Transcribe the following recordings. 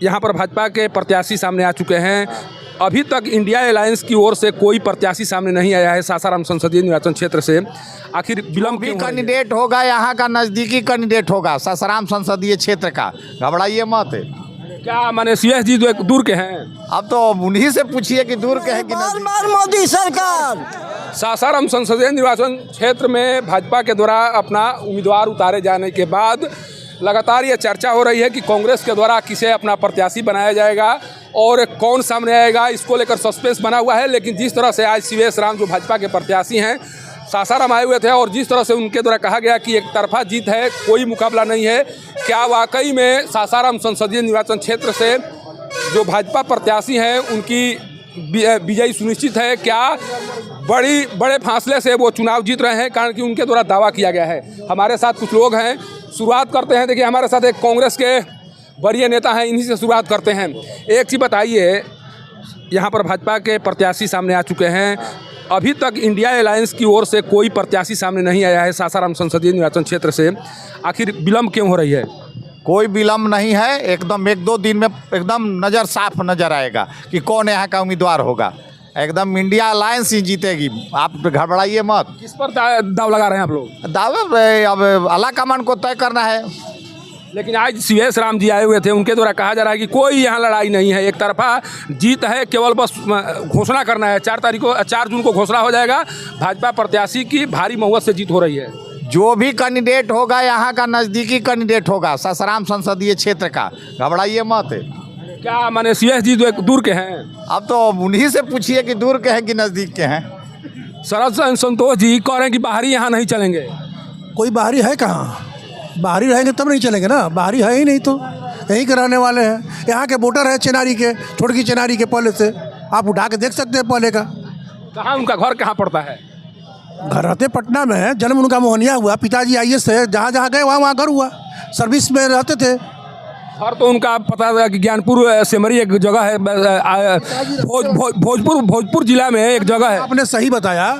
यहाँ पर भाजपा के प्रत्याशी सामने आ चुके हैं। अभी तक इंडिया अलायंस की ओर से कोई प्रत्याशी सामने नहीं आया है सासाराम संसदीय निर्वाचन क्षेत्र से। आखिर विलम्ब भी कैंडिडेट होगा, यहाँ का नज़दीकी कैंडिडेट होगा सासाराम संसदीय क्षेत्र का, घबराइए मत। क्या माने सीएस जी जो दूर के हैं? अब तो उन्हीं से पूछिए कि दूर के हैं कि नज़दीक। मोदी सरकार। सासाराम संसदीय निर्वाचन क्षेत्र में भाजपा के द्वारा अपना उम्मीदवार उतारे जाने के बाद लगातार ये चर्चा हो रही है कि कांग्रेस के द्वारा किसे अपना प्रत्याशी बनाया जाएगा और कौन सामने आएगा, इसको लेकर सस्पेंस बना हुआ है। लेकिन जिस तरह से आज सीएस राम जो भाजपा के प्रत्याशी हैं सासाराम आए हुए थे और जिस तरह से उनके द्वारा कहा गया कि एक तरफा जीत है, कोई मुकाबला नहीं है, क्या वाकई में सासाराम संसदीय निर्वाचन क्षेत्र से जो भाजपा प्रत्याशी हैं उनकी विजयी सुनिश्चित है? क्या बड़े फासले से वो चुनाव जीत रहे हैं? कारण कि उनके द्वारा दावा किया गया है। हमारे साथ कुछ लोग हैं, शुरुआत करते हैं। देखिए हमारे साथ एक कांग्रेस के वरीय नेता हैं, इन्हीं से शुरुआत करते हैं। एक चीज़ बताइए, यहाँ पर भाजपा के प्रत्याशी सामने आ चुके हैं। अभी तक इंडिया अलायंस की ओर से कोई प्रत्याशी सामने नहीं आया है सासाराम संसदीय निर्वाचन क्षेत्र से। आखिर विलम्ब क्यों हो रही है? कोई विलम्ब नहीं है, एकदम 1-2 दिन में एकदम नज़र साफ नज़र आएगा कि कौन यहाँ का उम्मीदवार होगा। एकदम इंडिया अलायंस ही जीतेगी, आप घबराइए मत। किस पर दाव लगा रहे हैं आप लोग? दावे अब आलाकमान को तय करना है। लेकिन आज सीएस राम जी आए हुए थे, उनके द्वारा कहा जा रहा है कि कोई यहाँ लड़ाई नहीं है, एक तरफा जीत है, केवल बस घोषणा करना है। 4 जून को घोषणा हो जाएगा। भाजपा प्रत्याशी की भारी बहुमत से जीत हो रही है। जो भी कैंडिडेट होगा, यहाँ का नज़दीकी कैंडिडेट होगा सासाराम संसदीय क्षेत्र का, घबराइए मत। क्या माने सीएस जी जो दूर के हैं? अब तो उन्हीं से पूछिए कि दूर के हैं कि नज़दीक के हैं। शरद संतोष जी कह रहे हैं कि बाहरी यहाँ नहीं चलेंगे। कोई बाहरी है कहाँ? बाहरी रहेंगे तब नहीं चलेंगे ना, बाहरी है ही नहीं तो यहीं कराने वाले हैं। यहाँ के वोटर है चेनारी के, छोटकी चेनारी के, पहले से आप उठा के देख सकते हैं पहले का। कहाँ उनका घर कहाँ पड़ता है? घर रहते पटना में है, जन्म उनका मोहनिया हुआ, पिताजी आईएएस है, जहाँ जहाँ गए वहाँ घर हुआ, सर्विस में रहते थे। घर तो उनका पता है कि ज्ञानपुर सेमरी एक जगह है, भोजपुर जिला में एक जगह है। आपने सही बताया,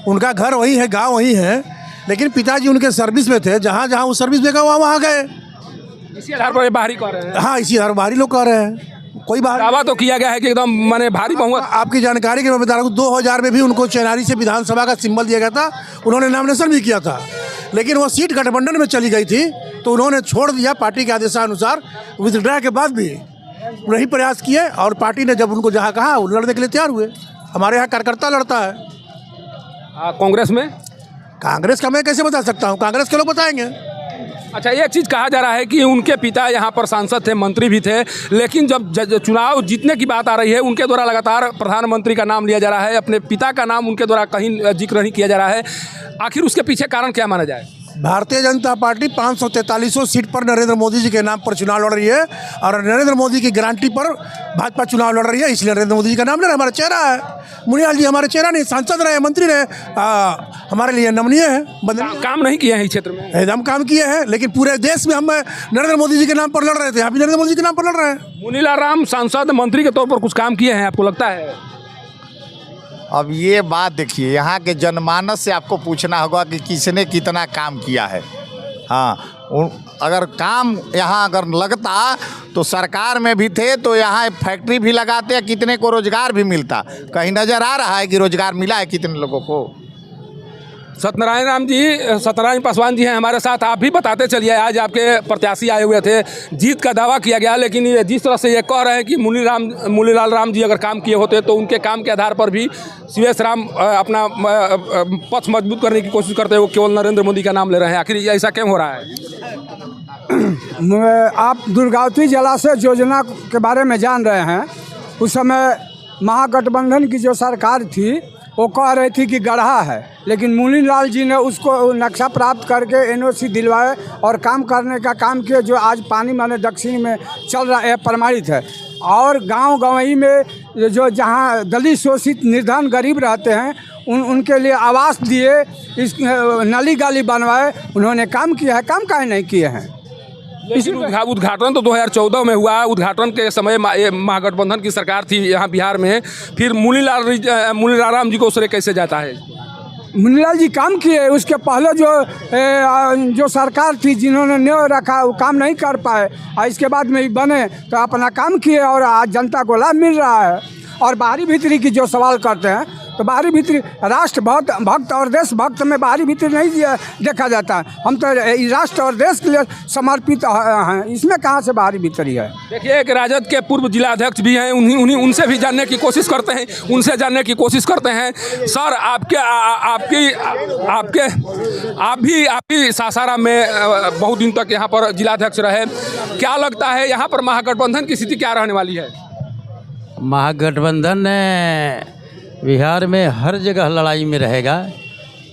उनका घर वही है, गांव वही है, लेकिन पिताजी उनके सर्विस में थे, जहाँ जहाँ वो सर्विस में गए वहाँ गए। इसी आधार पर बाहरी कह रहे हैं। हाँ, इसी आधार बाहरी लोग कह रहे हैं। कोई बात दावा तो किया गया है कि एकदम माने भारी बहुमत। आपकी जानकारी के मैं बता रहा हूँ, 2000 में भी उनको चेनारी से विधानसभा का सिंबल दिया गया था, उन्होंने नॉमिनेशन भी किया था, लेकिन वो सीट गठबंधन में चली गई थी तो उन्होंने छोड़ दिया। पार्टी के आदेशानुसार विथड्रा के बाद भी वही प्रयास किए और पार्टी ने जब उनको जहाँ कहा वो लड़ने के लिए तैयार हुए। हमारे यहाँ कार्यकर्ता लड़ता है। कांग्रेस में? कांग्रेस का मैं कैसे बता सकता हूँ, कांग्रेस के लोग बताएंगे। अच्छा, एक चीज़ कहा जा रहा है कि उनके पिता यहाँ पर सांसद थे, मंत्री भी थे, लेकिन जब चुनाव जीतने की बात आ रही है उनके द्वारा लगातार प्रधानमंत्री का नाम लिया जा रहा है, अपने पिता का नाम उनके द्वारा कहीं जिक्र नहीं किया जा रहा है। आखिर उसके पीछे कारण क्या माना जाए? भारतीय जनता पार्टी 543 सीट पर नरेंद्र मोदी जी के नाम पर चुनाव लड़ रही है और नरेंद्र मोदी की गारंटी पर भाजपा चुनाव लड़ रही है, इसलिए नरेंद्र मोदी जी का नाम ले रहा है। हमारा चेहरा है, मुनियाल जी हमारे चेहरा नहीं, सांसद रहे, मंत्री रहे, हमारे लिए नमनीय है। काम नहीं किए हैं इस क्षेत्र में? एकदम काम किए हैं, लेकिन पूरे देश में हम नरेंद्र मोदी जी के नाम पर लड़ रहे थे, यहाँ भी नरेंद्र मोदी जी के नाम पर लड़ रहे हैं। मुनीलाल राम सांसद मंत्री के तौर पर कुछ काम किए हैं, आपको लगता है? अब ये बात देखिए, यहाँ के जनमानस से आपको पूछना होगा कि किसने कितना काम किया है। हाँ, अगर काम यहाँ अगर लगता तो सरकार में भी थे तो यहाँ फैक्ट्री भी लगाते, कितने को रोजगार भी मिलता। कहीं नज़र आ रहा है कि रोजगार मिला है कितने लोगों को? सत्यनारायण पासवान जी हैं हमारे साथ। आप भी बताते चलिए, आज आपके प्रत्याशी आए हुए थे, जीत का दावा किया गया, लेकिन जिस तरह से ये कह रहे हैं कि मुनीलाल राम जी अगर काम किए होते तो उनके काम के आधार पर भी सीएस राम अपना पक्ष मजबूत करने की कोशिश करते हैं, वो केवल नरेंद्र मोदी का नाम ले रहे हैं। आखिर ऐसा क्यों हो रहा है? आप दुर्गावती जलाशय योजना के बारे में जान रहे हैं। उस समय महागठबंधन की जो सरकार थी वो कह रही थी कि गढ़ा है, लेकिन मुनीलाल जी ने उसको नक्शा प्राप्त करके एनओसी दिलवाए और काम करने का काम किया, जो आज पानी माने दक्षिण में चल रहा है, प्रमाणित है। और गांव गंवई में जो जहां दलित शोषित निर्धन गरीब रहते हैं उनके लिए आवास दिए, इस नली गाली बनवाए, उन्होंने काम किया है। काम काहे नहीं किए हैं? उद्घाटन तो 2014 में हुआ। उद्घाटन के समय महागठबंधन की सरकार थी यहाँ बिहार में, फिर मुनीलाल राम जी को उसने कैसे जाता है? मुनीलाल जी काम किए, उसके पहले जो सरकार थी जिन्होंने न्याय रखा वो काम नहीं कर पाए, और इसके बाद में भी बने तो अपना काम किए और आज जनता को लाभ मिल रहा है। और बाहरी भीतरी की जो सवाल करते हैं तो बाहरी भीतरी राष्ट्र भक्त और देशभक्त में बाहरी भीतरी नहीं देखा जाता है। हम तो राष्ट्र और देश के लिए समर्पित हैं, इसमें कहाँ से बाहरी भीतरी है। देखिए एक राजद के पूर्व जिलाध्यक्ष भी हैं, उनसे भी जानने की कोशिश करते हैं, सर आप भी सासाराम में बहुत दिन तक यहाँ पर जिलाध्यक्ष रहे, क्या लगता है यहाँ पर महागठबंधन की स्थिति क्या रहने वाली है? महागठबंधन बिहार में हर जगह लड़ाई में रहेगा,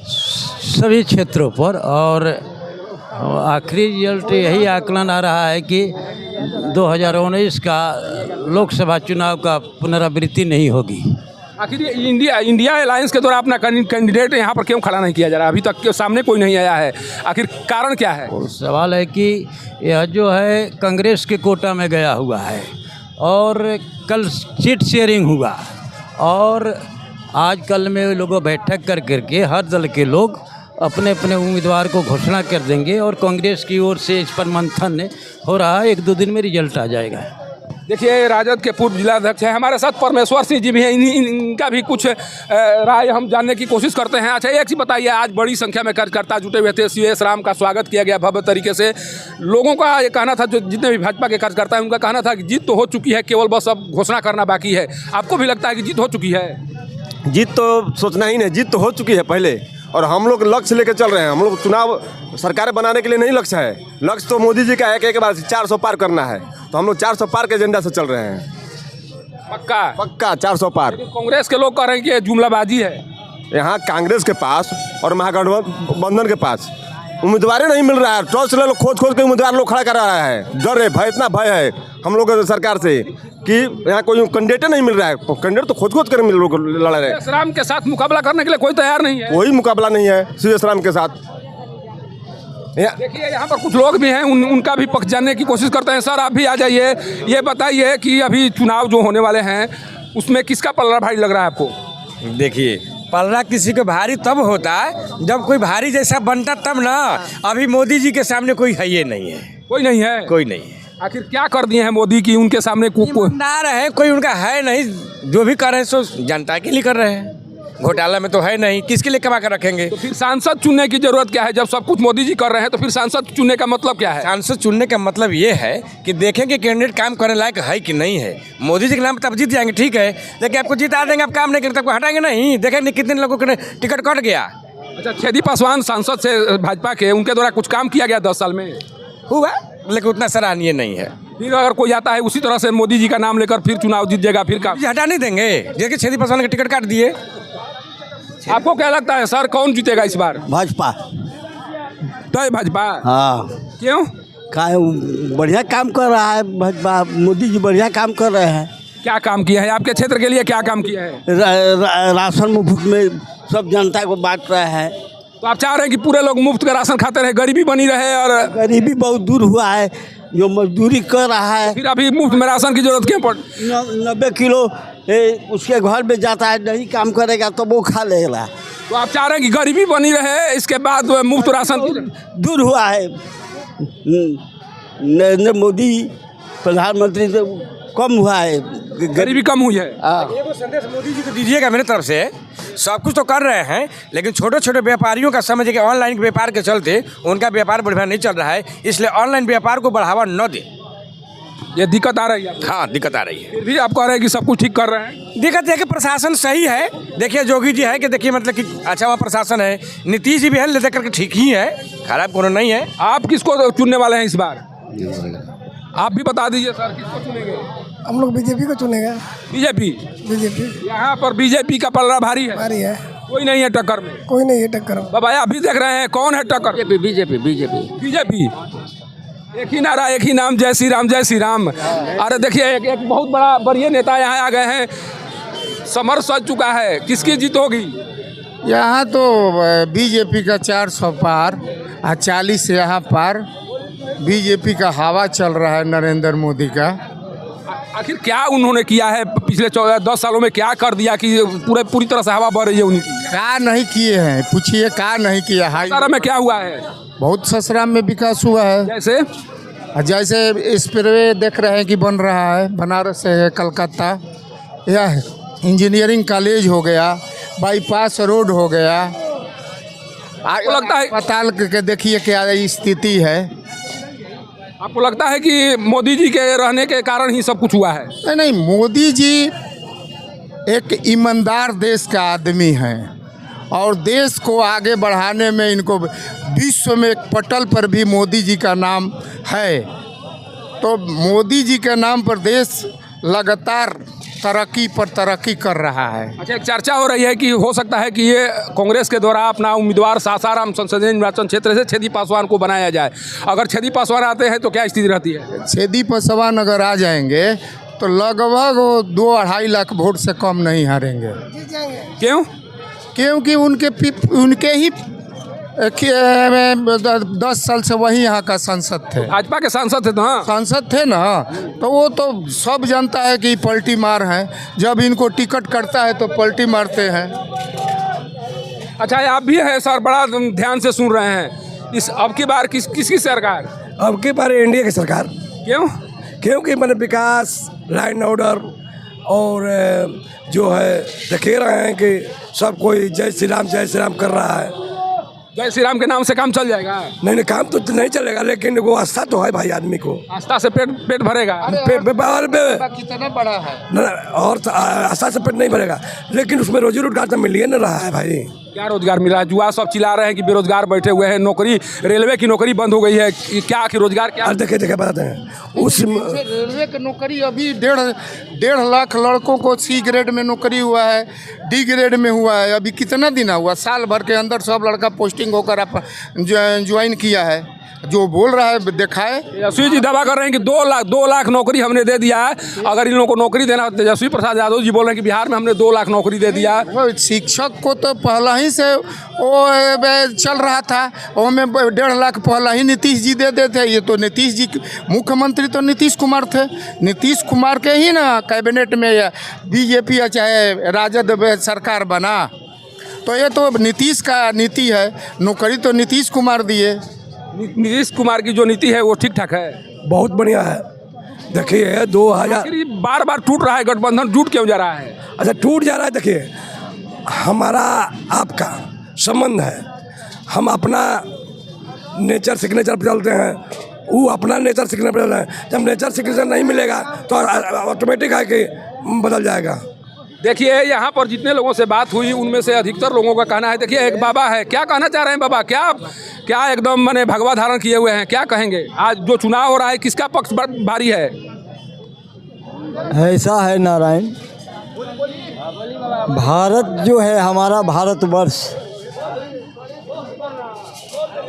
सभी क्षेत्रों पर, और आखिरी रिजल्ट यही आकलन आ रहा है कि 2019 का लोकसभा चुनाव का पुनरावृत्ति नहीं होगी। आखिर इंडिया अलायंस के द्वारा अपना कैंडिडेट यहाँ पर क्यों खड़ा नहीं किया जा रहा? अभी तक के सामने कोई नहीं आया है, आखिर कारण क्या है? सवाल है कि यह जो है कांग्रेस के कोटा में गया हुआ है, और कल सीट शेयरिंग हुआ, और आज कल में लोगों बैठक कर करके हर दल के लोग अपने अपने उम्मीदवार को घोषणा कर देंगे, और कांग्रेस की ओर से इस पर मंथन हो रहा है, 1-2 दिन में रिजल्ट आ जाएगा। देखिए राजद के पूर्व जिलाध्यक्ष हैं हमारे साथ परमेश्वर सिंह जी भी हैं, इनका भी कुछ राय हम जानने की कोशिश करते हैं। अच्छा एक चीज़ बताइए, आज बड़ी संख्या में कार्यकर्ता जुटे हुए थे, CVS राम का स्वागत किया गया भव्य तरीके से। लोगों का ये कहना था, जो जितने भी भाजपा के कार्यकर्ता हैं उनका कहना था कि जीत तो हो चुकी है, केवल बस अब घोषणा करना बाकी है। आपको भी लगता है कि जीत हो चुकी है? जीत तो सोचना ही नहीं, जीत तो हो चुकी है पहले, और हम लोग लक्ष्य लेकर चल रहे हैं। हम लोग चुनाव सरकार बनाने के लिए नहीं लक्ष्य है, लक्ष्य तो मोदी जी का है कि एक बार 400 पार करना है, तो हम लोग 400 पार के एजेंडा से चल रहे हैं। पक्का 400 पार। कांग्रेस के लोग कह रहे हैं कि जुमलाबाजी है। यहाँ कांग्रेस के पास और महागठबंधन के पास उम्मीदवार नहीं मिल रहा है, टॉर्च लोग खोज के उम्मीदवार लोग खड़ा कर रहा है। डर है, भय, इतना भय है हम लोग सरकार से कि यहाँ कोई कैंडिडेट नहीं मिल रहा है। कैंडिडेट तो खोज कर मिल लोग लड़ रहे हैं। CVS राम के साथ मुकाबला करने के लिए कोई तैयार नहीं है, कोई मुकाबला नहीं है CVS राम के साथ। देखिए यहाँ पर कुछ लोग भी हैं, उनका भी पक्ष जानने की कोशिश करते हैं। सर आप भी आ जाइए, ये बताइए कि अभी चुनाव जो होने वाले हैं उसमें किसका पलड़ा भारी लग रहा है आपको? देखिए पलड़ा किसी को भारी तब होता है जब कोई भारी जैसा बनता तब ना। अभी मोदी जी के सामने कोई है ये नहीं है, कोई नहीं है, कोई नहीं है। आखिर क्या कर दिए हैं मोदी की उनके सामने? ईमानदार है, कोई उनका है नहीं, जो भी कर रहे हैं सो जनता के लिए कर रहे हैं। घोटाला में तो है नहीं, किसके लिए कमा कर रखेंगे? तो फिर सांसद चुनने की जरूरत क्या है? जब सब कुछ मोदी जी कर रहे हैं तो फिर सांसद चुनने का मतलब क्या है? सांसद चुनने का मतलब ये है कि देखें कि कैंडिडेट काम करने लायक है कि नहीं है। मोदी जी के नाम तब जीत जाएंगे, ठीक है, लेकिन आपको जिता देंगे, आप काम नहीं करेंगे तब हटाएंगे नहीं। देखें कितने लोगों के टिकट कट गया। अच्छा छेदी पासवान सांसद से भाजपा के, उनके द्वारा कुछ काम किया गया 10 साल में? हुआ, लेकिन उतना सराहनीय नहीं है। फिर अगर कोई आता है उसी तरह से मोदी जी का नाम लेकर फिर चुनाव जीत जाएगा, फिर काम हटा नहीं देंगे। देखिए छेदी पासवान के टिकट काट दिए। आपको क्या लगता है सर, कौन जीतेगा इस बार? भाजपा। तो भाजपा? हाँ। क्यों? बढ़िया काम कर रहा है भाजपा, मोदी जी बढ़िया काम कर रहे हैं। क्या काम किया है आपके क्षेत्र के लिए? क्या काम किया है? राशन मुफ्त में सब जनता को बांट रहे हैं। तो आप चाह रहे हैं कि पूरे लोग मुफ्त का राशन खाते रहे, गरीबी बनी रहे? और गरीबी बहुत दूर हुआ है, जो मजदूरी कर रहा है। फिर अभी मुफ्त में राशन की जरूरत क्यों पड़? 90 किलो उसके घर में जाता है, नहीं काम करेगा तो वो खा लेगा। तो आप चाह रहे हैं कि गरीबी बनी रहे, इसके बाद मुफ्त राशन दूर हुआ है। नरेंद्र मोदी प्रधानमंत्री से कम हुआ है, गरीबी कम हुई है। एगो संदेश मोदी जी को दीजिएगा मेरे तरफ से। सब कुछ तो कर रहे हैं, लेकिन छोटे छोटे व्यापारियों का समझिए कि ऑनलाइन के व्यापार के चलते उनका व्यापार बढ़िया नहीं चल रहा है, इसलिए ऑनलाइन व्यापार को बढ़ावा न दे। ये दिक्कत आ रही है? हाँ दिक्कत आ रही है। फिर भी आप कह रहे हैं कि सब कुछ ठीक कर रहे हैं? दिक्कत है कि प्रशासन सही है। देखिए योगी जी है कि देखिए मतलब कि अच्छा वहाँ प्रशासन है, नीतीश जी भी है, ले देकर के ठीक ही है, खराब कोनो नहीं है। आप किसको चुनने वाले हैं इस बार? आप भी बता दीजिए सर, किसको चुनेंगे? हम लोग बीजेपी को चुनेगा। बीजेपी? यहाँ पर बीजेपी का पलड़ा भारी है? भारी है। कोई नहीं है टक्कर में? कोई नहीं है टक्कर। बाबा आप भी देख रहे हैं, कौन है टक्कर? बीजेपी। एक ही नारा, एक ही नाम, जय श्री राम, जय श्री राम। अरे देखिए एक बहुत बड़ा बढ़िया नेता यहाँ आ गए हैं, समर सज चुका है, किसकी जीत होगी? यहाँ तो बीजेपी का 400 पार और 40 यहाँ पार। बीजेपी का हवा चल रहा है, नरेंद्र मोदी का। आखिर क्या उन्होंने किया है पिछले 10 सालों में, क्या कर दिया कि पूरी तरह से हवा बह रही है उनकी? क्या नहीं किए हैं, पूछिए क्या नहीं किया है। सारा में क्या हुआ है? बहुत ससराम में विकास हुआ है। जैसे स्पिलवे देख रहे हैं कि बन रहा है, बनारस है, कलकत्ता, यह इंजीनियरिंग कॉलेज हो गया, बाईपास रोड हो गया। आपको लगता है अस्पताल के देखिए क्या स्थिति है। आपको लगता है कि मोदी जी के रहने के कारण ही सब कुछ हुआ है? नहीं, मोदी जी एक ईमानदार देश का आदमी हैं और देश को आगे बढ़ाने में इनको विश्व में एक पटल पर भी मोदी जी का नाम है। तो मोदी जी के नाम पर देश लगातार तरक्की पर तरक्की कर रहा है। अच्छा, एक चर्चा हो रही है कि हो सकता है कि ये कांग्रेस के द्वारा अपना उम्मीदवार सासाराम संसदीय निर्वाचन क्षेत्र से छेदी पासवान को बनाया जाए। अगर छेदी पासवान आते हैं तो क्या स्थिति रहती है? छेदी पासवान अगर आ जाएंगे तो लगभग वो 2-2.5 लाख वोट से कम नहीं हारेंगे। क्यों? क्योंकि उनके ही 10 साल से वही यहाँ का सांसद थे, भाजपा के सांसद थे। तो सांसद थे ना, तो वो तो सब जानता है कि पलटी मार हैं। जब इनको टिकट करता है तो पलटी मारते हैं। अच्छा, आप भी है सर, बड़ा ध्यान से सुन रहे हैं। इस अब की बार किसकी सरकार? अब की बार एनडीए की सरकार। क्यों? क्योंकि मैंने विकास, लाइन ऑर्डर और जो है देख रहे हैं कि सब कोई जय श्री राम कर रहा है। जय श्री राम के नाम से काम चल जाएगा? नहीं, काम तो नहीं चलेगा, लेकिन वो आस्था तो है भाई आदमी को। आस्था से पेट भरेगा? कितना बड़ा है और आस्था से पेट नहीं भरेगा, लेकिन उसमें रोजी रोजगार तो मिल ही नहीं रहा है भाई। क्या रोजगार मिल रहा है? जुआ सब चिल्ला रहे हैं कि बेरोजगार बैठे हुए हैं, नौकरी, रेलवे की नौकरी बंद हो गई है। क्या आखिर रोजगार क्या? देखे बताते हैं उस रेलवे की नौकरी अभी 1.5 लाख लड़कों को C ग्रेड में नौकरी हुआ है, D ग्रेड में हुआ है। अभी कितना दिन हुआ? साल भर के अंदर सब लड़का पोस्टिंग होकर आप ज्वाइन किया है। जो बोल रहा है दिखाए। तेजस्वी जी दावा कर रहे हैं कि 2 लाख नौकरी हमने दे दिया है। अगर इन लोगों को नौकरी देना, तेजस्वी प्रसाद यादव जी बोल रहे हैं कि बिहार में हमने 2 लाख नौकरी दे दिया। वो शिक्षक को तो पहला ही से वो चल रहा था, वो में 1.5 लाख पहला ही नीतीश जी दे देते। ये तो नीतीश जी, मुख्यमंत्री तो नीतीश कुमार थे। नीतीश कुमार के ही ना कैबिनेट में बीजेपी चाहे राजद सरकार बना, तो ये तो नीतीश का नीति है। नौकरी तो नीतीश कुमार दिए। नीतीश कुमार की जो नीति है वो ठीक ठाक है, बहुत बढ़िया है। देखिए 2000 बार बार टूट रहा है गठबंधन, टूट क्यों जा रहा है? अच्छा, टूट जा रहा है। देखिए, हमारा आपका संबंध है, हम अपना नेचर सिग्नेचर पर चलते हैं, वो अपना नेचर सिग्नेचर पर चल रहे हैं। जब नेचर सिग्नेचर नहीं मिलेगा तो ऑटोमेटिक है कि बदल जाएगा। देखिए, यहाँ पर जितने लोगों से बात हुई उनमें से अधिकतर लोगों का कहना है, देखिए एक बाबा है, क्या कहना चाह रहे हैं बाबा? क्या एकदम मैंने भगवा धारण किए हुए हैं, क्या कहेंगे? आज जो चुनाव हो रहा है किसका पक्ष भारी है? ऐसा है नारायण, भारत जो है हमारा भारतवर्ष,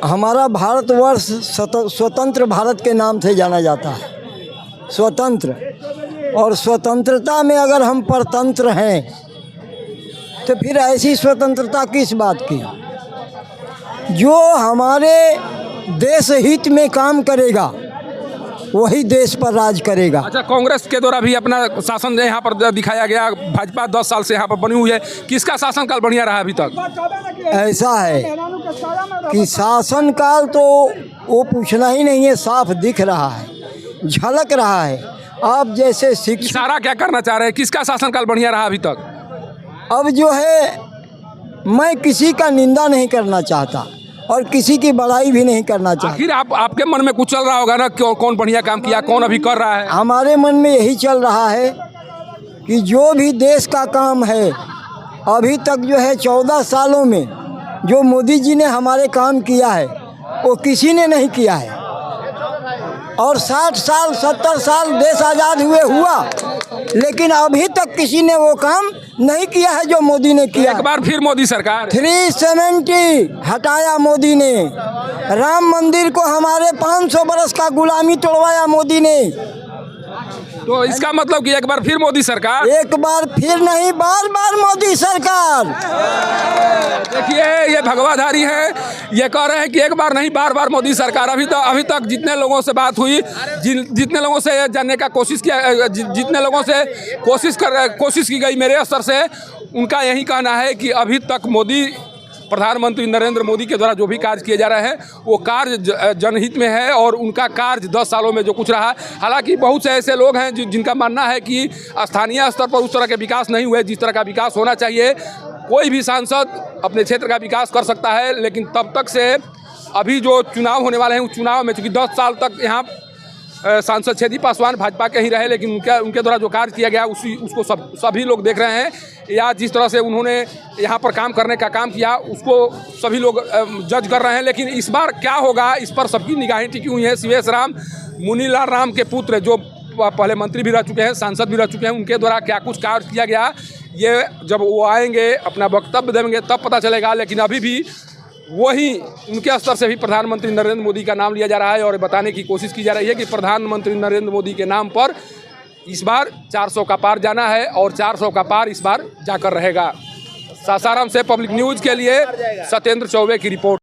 हमारा भारतवर्ष स्वतंत्र भारत के नाम से जाना जाता है। स्वतंत्र, और स्वतंत्रता में अगर हम परतंत्र हैं तो फिर ऐसी स्वतंत्रता किस बात की? जो हमारे देश हित में काम करेगा वही देश पर राज करेगा। अच्छा, कांग्रेस के द्वारा भी अपना शासन यहाँ पर दिखाया गया। भाजपा 10 साल से यहाँ पर बनी हुई है, किसका शासनकाल बढ़िया रहा अभी तक? ऐसा है कि शासनकाल तो वो पूछना ही नहीं है, साफ दिख रहा है, झलक रहा है। आप जैसे शिक्षा, सारा क्या करना चाह रहे हैं? किसका शासनकाल बढ़िया रहा अभी तक? अब जो है, मैं किसी का निंदा नहीं करना चाहता और किसी की बड़ाई भी नहीं करना चाहता। आखिर आपके मन में कुछ चल रहा होगा ना, कौन बढ़िया काम किया, कौन अभी कर रहा है? हमारे मन में यही चल रहा है कि जो भी देश का काम है अभी तक जो है 14 सालों में जो मोदी जी ने हमारे काम किया है वो किसी ने नहीं किया है। और 60 साल 70 साल देश आज़ाद हुआ, लेकिन अभी तक किसी ने वो काम नहीं किया है जो मोदी ने किया। एक बार फिर मोदी सरकार 370 हटाया मोदी ने। राम मंदिर को हमारे 500 बरस का गुलामी तोड़वाया मोदी ने। तो इसका मतलब कि एक बार फिर मोदी सरकार, एक बार फिर नहीं, बार बार मोदी सरकार। देखिए ये भगवाधारी है, ये कह रहे हैं कि एक बार नहीं बार बार मोदी सरकार। अभी तक जितने लोगों से बात हुई, जितने लोगों से जानने का कोशिश किया, जितने लोगों से कोशिश की गई मेरे स्तर से, उनका यही कहना है कि अभी तक प्रधानमंत्री नरेंद्र मोदी के द्वारा जो भी कार्य किए जा रहे हैं वो कार्य जनहित में है और उनका कार्य 10 सालों में जो कुछ रहा। हालांकि बहुत से ऐसे लोग हैं जिनका मानना है कि स्थानीय स्तर पर उस तरह के विकास नहीं हुए जिस तरह का विकास होना चाहिए। कोई भी सांसद अपने क्षेत्र का विकास कर सकता है, लेकिन तब तक से अभी जो चुनाव होने वाले हैं उस चुनाव में, चूँकि 10 साल तक यहाँ सांसद छेदी पासवान भाजपा के ही रहे, लेकिन उनके द्वारा जो कार्य किया गया उसको सभी लोग देख रहे हैं, या जिस तरह से उन्होंने यहाँ पर काम करने का काम किया उसको सभी लोग जज कर रहे हैं। लेकिन इस बार क्या होगा, इस पर सबकी निगाहें टिकी हुई हैं। सीवेश राम, मुनीलाल राम के पुत्र जो पहले मंत्री भी रह चुके हैं, सांसद भी रह चुके हैं, उनके द्वारा क्या कुछ कार्य किया गया, ये जब वो आएंगे अपना वक्तव्य देंगे तब पता चलेगा। लेकिन अभी भी वही उनके स्तर से भी प्रधानमंत्री नरेंद्र मोदी का नाम लिया जा रहा है और बताने की कोशिश की जा रही है कि प्रधानमंत्री नरेंद्र मोदी के नाम पर इस बार 400 का पार जाना है और 400 का पार इस बार जाकर रहेगा। सासाराम से पब्लिक न्यूज़ के लिए सत्येंद्र चौबे की रिपोर्ट।